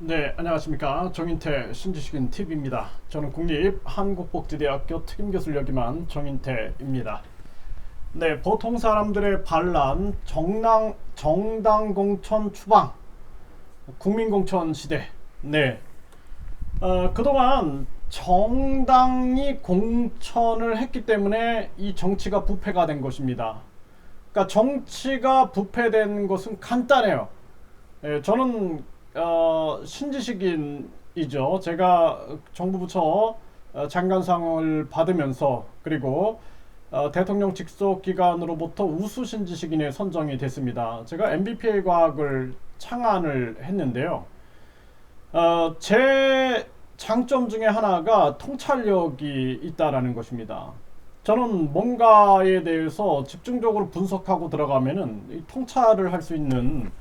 네, 안녕하십니까. 정인태 신지식인 TV입니다. 저는 국립한국복지대학교 특임교수를 역임한 정인태입니다. 네, 보통 사람들의 반란, 정당 공천 추방, 국민 공천 시대. 네, 그동안 정당이 공천을 했기 때문에 이 정치가 부패가 된 것입니다. 그러니까 정치가 부패된 것은 간단해요. 저는 신지식인이죠. 제가 정부 부처 장관상을 받으면서 그리고 대통령 직속 기관으로부터 우수 신지식인에 선정이 됐습니다. 제가 MBPA 과학을 창안을 했는데요. 제 장점 중에 하나가 통찰력이 있다라는 것입니다. 저는 뭔가에 대해서 집중적으로 분석하고 들어가면은 이 통찰을 할 수 있는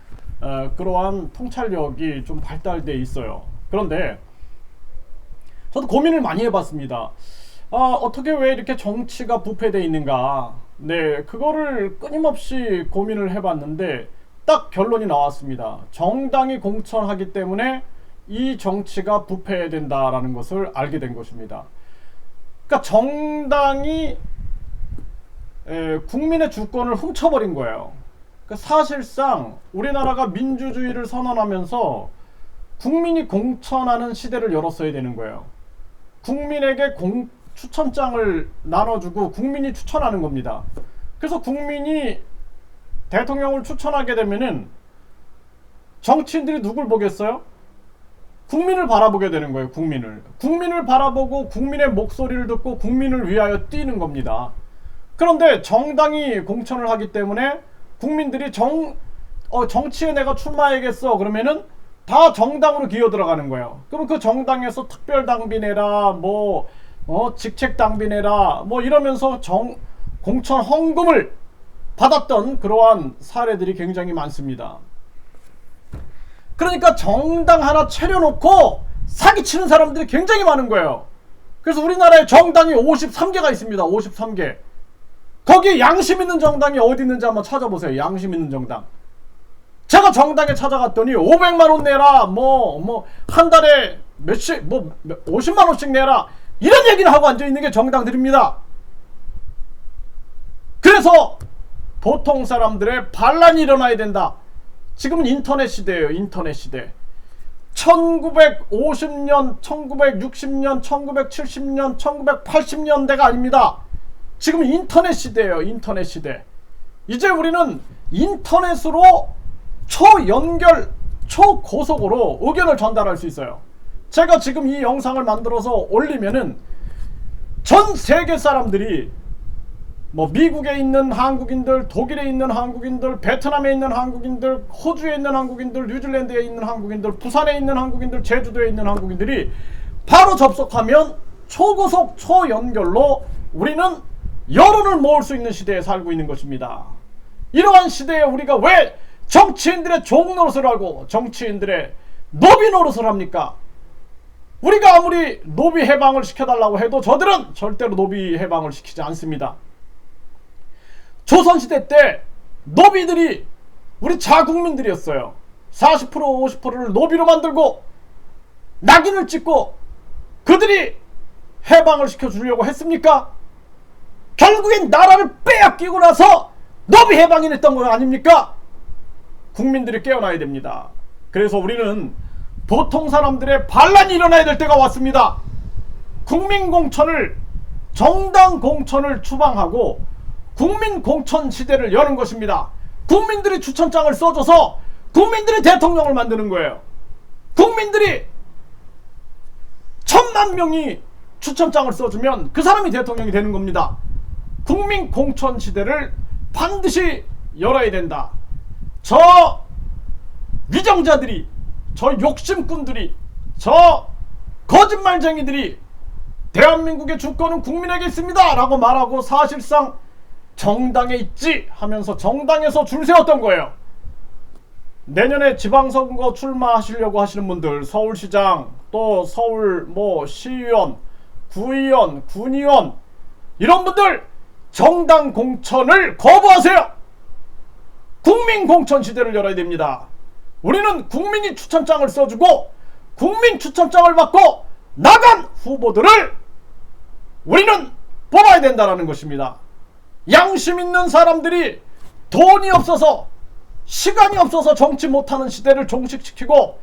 그러한 통찰력이 좀 발달되어 있어요. 그런데 저도 고민을 많이 해봤습니다. 어떻게 왜 이렇게 정치가 부패되어 있는가? 네, 그거를 끊임없이 고민을 해봤는데 딱 결론이 나왔습니다. 정당이 공천하기 때문에 이 정치가 부패된다라는 것을 알게 된 것입니다. 그러니까 정당이 국민의 주권을 훔쳐버린 거예요. 사실상 우리나라가 민주주의를 선언하면서 국민이 공천하는 시대를 열었어야 되는 거예요. 국민에게 추천장을 나눠주고 국민이 추천하는 겁니다. 그래서 국민이 대통령을 추천하게 되면은 정치인들이 누굴 보겠어요? 국민을 바라보게 되는 거예요. 국민을 바라보고 국민의 목소리를 듣고 국민을 위하여 뛰는 겁니다. 그런데 정당이 공천을 하기 때문에 국민들이 정치에 내가 출마해야겠어 그러면은 다 정당으로 기어 들어가는 거예요. 그럼 그 정당에서 특별당비 내라 직책당비 내라 이러면서 공천 헌금을 받았던 그러한 사례들이 굉장히 많습니다. 그러니까 정당 하나 차려놓고 사기치는 사람들이 굉장히 많은 거예요. 그래서 우리나라에 정당이 53개가 있습니다. 53개. 거기 양심 있는 정당이 어디 있는지 한번 찾아보세요. 양심 있는 정당. 제가 정당에 찾아갔더니 500만원 내라 한 달에 50만원씩 내라 이런 얘기를 하고 앉아있는 게 정당들입니다. 그래서 보통 사람들의 반란이 일어나야 된다. 지금은 인터넷 시대예요. 인터넷 시대. 1950년, 1960년, 1970년, 1980년대가 아닙니다. 지금 인터넷 시대예요. 인터넷 시대. 이제 우리는 인터넷으로 초연결, 초고속으로 의견을 전달할 수 있어요. 제가 지금 이 영상을 만들어서 올리면은 전 세계 사람들이 미국에 있는 한국인들, 독일에 있는 한국인들, 베트남에 있는 한국인들, 호주에 있는 한국인들, 뉴질랜드에 있는 한국인들, 부산에 있는 한국인들, 제주도에 있는 한국인들이 바로 접속하면 초고속, 초연결로 우리는 여론을 모을 수 있는 시대에 살고 있는 것입니다. 이러한 시대에 우리가 왜 정치인들의 종 노릇을 하고 정치인들의 노비 노릇을 합니까? 우리가 아무리 노비 해방을 시켜달라고 해도 저들은 절대로 노비 해방을 시키지 않습니다. 조선시대 때 노비들이 우리 자국민들이었어요. 40% 50%를 노비로 만들고 낙인을 찍고 그들이 해방을 시켜주려고 했습니까? 결국엔 나라를 빼앗기고 나서 노비 해방이 됐던 거 아닙니까? 국민들이 깨어나야 됩니다. 그래서 우리는 보통 사람들의 반란이 일어나야 될 때가 왔습니다. 국민 공천을, 정당 공천을 추방하고 국민 공천 시대를 여는 것입니다. 국민들이 추천장을 써줘서 국민들이 대통령을 만드는 거예요. 국민들이 1000만 명이 추천장을 써주면 그 사람이 대통령이 되는 겁니다. 국민 공천 시대를 반드시 열어야 된다. 저 위정자들이, 저 욕심꾼들이, 저 거짓말쟁이들이 대한민국의 주권은 국민에게 있습니다 라고 말하고 사실상 정당에 있지 하면서 정당에서 줄 세웠던 거예요. 내년에 지방선거 출마하시려고 하시는 분들, 서울시장, 또 서울 시의원, 구의원, 군의원 이런 분들 정당 공천을 거부하세요. 국민 공천 시대를 열어야 됩니다. 우리는 국민이 추천장을 써주고 국민 추천장을 받고 나간 후보들을 우리는 뽑아야 된다는 것입니다. 양심 있는 사람들이 돈이 없어서 시간이 없어서 정치 못하는 시대를 종식시키고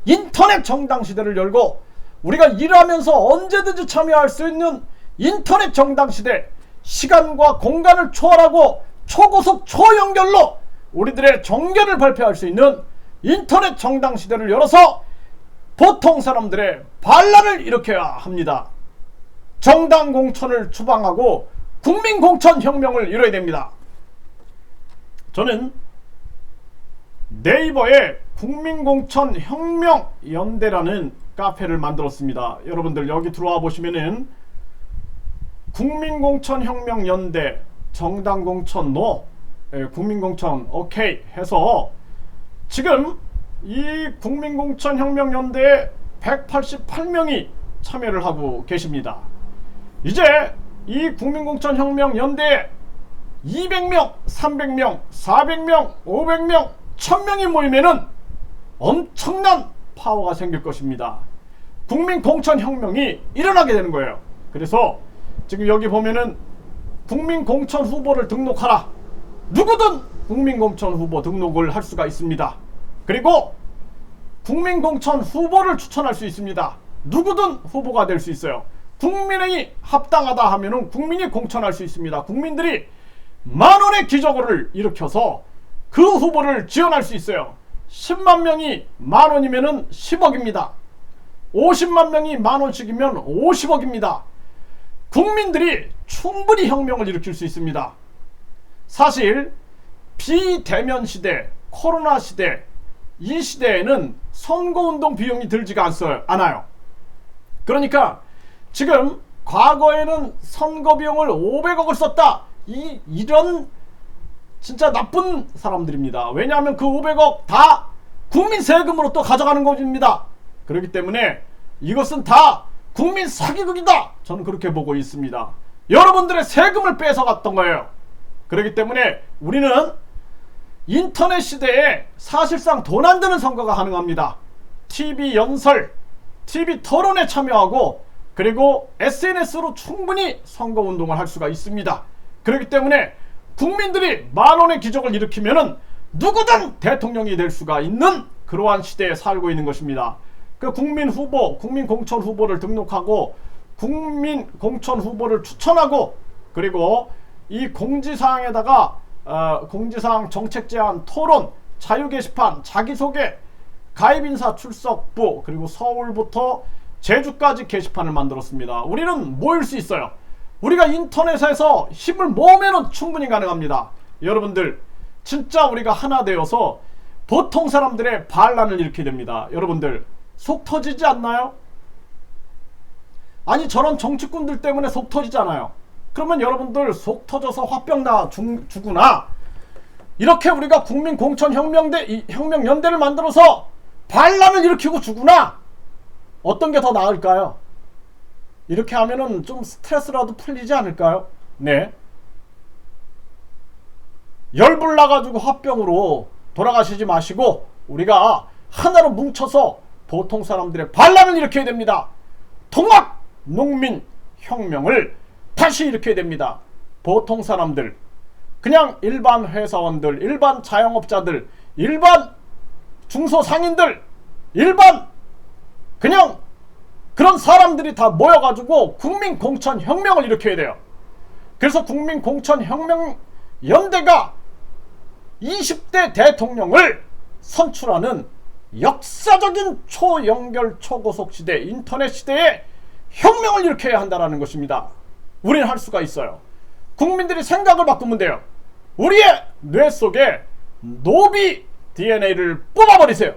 인터넷 정당 시대를 열고 우리가 일하면서 언제든지 참여할 수 있는 인터넷 정당 시대, 시간과 공간을 초월하고 초고속 초연결로 우리들의 정견을 발표할 수 있는 인터넷 정당 시대를 열어서 보통 사람들의 반란을 일으켜야 합니다. 정당 공천을 추방하고 국민 공천 혁명을 이뤄야 됩니다. 저는 네이버에 국민공천 혁명 연대라는 카페를 만들었습니다. 여러분들 여기 들어와 보시면은 국민공천 혁명 연대 정당 공천 노, 국민공천 오케이 해서 지금 이 국민공천 혁명 연대에 188명이 참여를 하고 계십니다. 이제 이 국민공천 혁명 연대에 200명, 300명, 400명, 500명, 1000명이 모이면은 엄청난 파워가 생길 것입니다. 국민공천혁명이 일어나게 되는 거예요. 그래서 지금 여기 보면은 국민공천 후보를 등록하라. 누구든 국민공천 후보 등록을 할 수가 있습니다. 그리고 국민공천 후보를 추천할 수 있습니다. 누구든 후보가 될 수 있어요. 국민이 합당하다 하면은 국민이 공천할 수 있습니다. 국민들이 만원의 기적을 일으켜서 그 후보를 지원할 수 있어요. 10만 명이 만원이면은 10억입니다. 50만 명이 만원씩이면 50억입니다. 국민들이 충분히 혁명을 일으킬 수 있습니다. 사실 비대면 시대, 코로나 시대, 이 시대에는 선거운동 비용이 들지가 않아요. 그러니까 지금 과거에는 선거 비용을 500억을 썼다. 이런 진짜 나쁜 사람들입니다. 왜냐하면 그 500억 다 국민 세금으로 또 가져가는 것입니다. 그렇기 때문에 이것은 다 국민 사기극이다. 저는 그렇게 보고 있습니다. 여러분들의 세금을 뺏어갔던 거예요. 그렇기 때문에 우리는 인터넷 시대에 사실상 돈 안 드는 선거가 가능합니다. TV 연설, TV 토론에 참여하고 그리고 SNS로 충분히 선거운동을 할 수가 있습니다. 그렇기 때문에 국민들이 만원의 기적을 일으키면은 누구든 대통령이 될 수가 있는 그러한 시대에 살고 있는 것입니다. 그 국민 후보, 국민 공천 후보를 등록하고 국민 공천 후보를 추천하고 그리고 이 공지사항에다가 공지사항 정책 제안 토론, 자유 게시판, 자기소개, 가입인사 출석부 그리고 서울부터 제주까지 게시판을 만들었습니다. 우리는 모일 수 있어요. 우리가 인터넷에서 힘을 모으면 충분히 가능합니다. 여러분들 진짜 우리가 하나 되어서 보통 사람들의 반란을 일으키게 됩니다. 여러분들 속 터지지 않나요? 아니 저런 정치꾼들 때문에 속 터지잖아요. 그러면 여러분들 속 터져서 화병 나 죽으나 이렇게 우리가 국민공천혁명연대를 만들어서 반란을 일으키고 죽으나 어떤 게 더 나을까요? 이렇게 하면은 좀 스트레스라도 풀리지 않을까요? 네. 열불 나가지고 화병으로 돌아가시지 마시고 우리가 하나로 뭉쳐서 보통 사람들의 반란을 일으켜야 됩니다. 통합 농민 혁명을 다시 일으켜야 됩니다. 보통 사람들, 그냥 일반 회사원들, 일반 자영업자들, 일반 중소상인들, 일반 그냥 그런 사람들이 다 모여가지고 국민공천혁명을 일으켜야 돼요. 그래서 국민공천혁명연대가 20대 대통령을 선출하는 역사적인 초연결 초고속 시대, 인터넷 시대에 혁명을 일으켜야 한다는 것입니다. 우리는 할 수가 있어요. 국민들이 생각을 바꾸면 돼요. 우리의 뇌 속에 노비 DNA를 뽑아버리세요.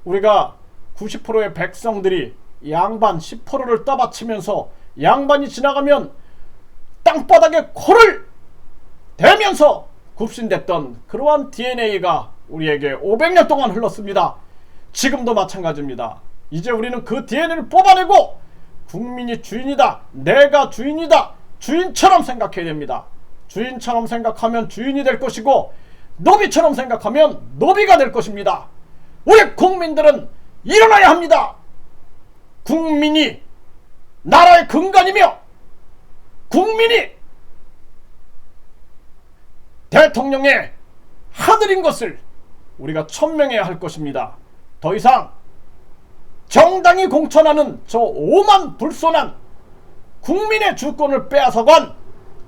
우리가 90%의 백성들이 양반 10%를 떠받치면서 양반이 지나가면 땅바닥에 코를 대면서 굽신댔던 그러한 DNA가 우리에게 500년 동안 흘렀습니다. 지금도 마찬가지입니다. 이제 우리는 그 DNA를 뽑아내고 국민이 주인이다, 내가 주인이다, 주인처럼 생각해야 됩니다. 주인처럼 생각하면 주인이 될 것이고 노비처럼 생각하면 노비가 될 것입니다. 우리 국민들은 일어나야 합니다. 국민이 나라의 근간이며 국민이 대통령의 하늘인 것을 우리가 천명해야 할 것입니다. 더 이상 정당이 공천하는 저 오만불손한 국민의 주권을 빼앗아간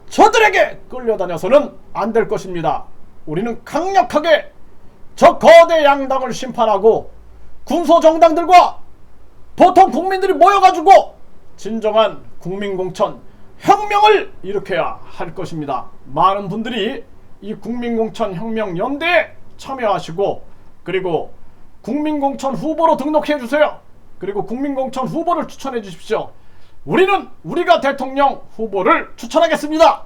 저들에게 끌려다녀서는 안 될 것입니다. 우리는 강력하게 저 거대 양당을 심판하고 군소정당들과 보통 국민들이 모여가지고 진정한 국민공천 혁명을 일으켜야 할 것입니다. 많은 분들이 이 국민공천 혁명 연대에 참여하시고 그리고 국민공천 후보로 등록해 주세요. 그리고 국민공천 후보를 추천해 주십시오. 우리는 우리가 대통령 후보를 추천하겠습니다.